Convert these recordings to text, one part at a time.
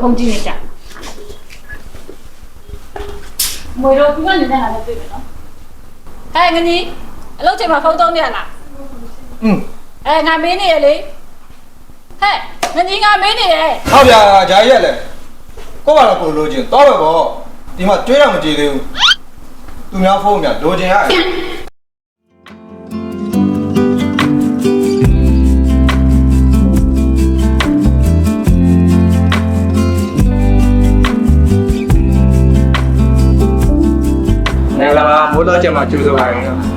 ဖုန်းကြည့်နေကြမွေတော့ဒီကနေတဲ့ဟာလည်းတွေ့မယ်နော်ဟဲ့ငကြီးအလုပ်ချိန်မှာဖုန်းသုံးနေရလားငါမင်းနေရလေဟဲ့ငကြီးငါမင်းနေရဟုတ်ဗျာဂျာကြီးရက်လေကို့ဘာလို့ကိုလိုချင်တော့ပဲပေါ့ဒီမှာတွေးတော့မကြည့်သေးဘူးသူများဖုန်းများလိုချင်ရတယ်နေလာမိုးတော့ချက်မှာကျူဆိုပါရင်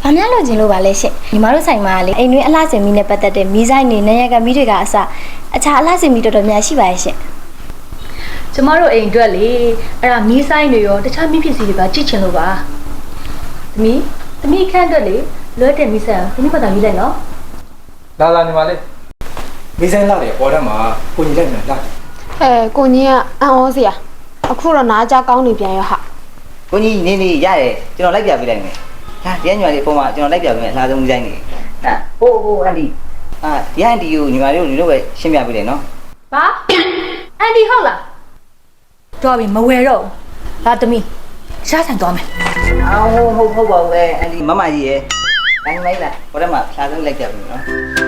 ဘာများလို့ကျင်လို့ပါလဲရှင့်ညီမတို့ဆိုင်မှာလေအိမ်တွင်းအလှဆင်မီနဲ့ပတ်သက်တဲ့မီးဆိုင်တွေနဲ့ရကမီးတွေကအစအခြားအလှဆင်မီတော်တော်များရှိပါရဲ့ရှင့်ကျမတို့အိမ်အတွက်လေအဲ့ဒါမီးဆိုင်တွေရောတခြားမီးပစ္စည်းတွေပါကြည့်ချင်လို့ပါသမီးခန့်အတွက်လေလွှဲတဲ့မီးဆိုင်သမီးပတ်တာရေးလိုက်နော်လာညီမလေးမီးဆိုင်လာတယ်ပေါ်တက်မှာကိုညီလိုက်မယ်လာကိုကြီးကအံ့ဩစရာအခုတော့နားကြကောင်းနေပြန်ရဟာကိုကြီးနေရတယ်ကျွန်တော်လိုက်ပြပေးလိုက်မယ်ဟာဒီညညီမလေးပုံမှာကျွန်တော်လိုက်ပြပေးမယ်အလားဆုံးမူဆိုင်နေဟာဟိုအန်ဒီဒီအန်ဒီကိုညီမလေးကိုဒီလိုပဲရှင်းပြပေးတယ်နော်ဘာအန်ဒီဟုတ်လားတော်ပြီမဝယ်တော့လာသမီးရှားဆန်သွားမယ်ဟုတ်ပါဘူးအန်ဒီမမကြီးရဲ့တိုင်းလိုက်လားဟိုထဲမှာအလားဆုံးလိုက်ပြပေးမယ်နော်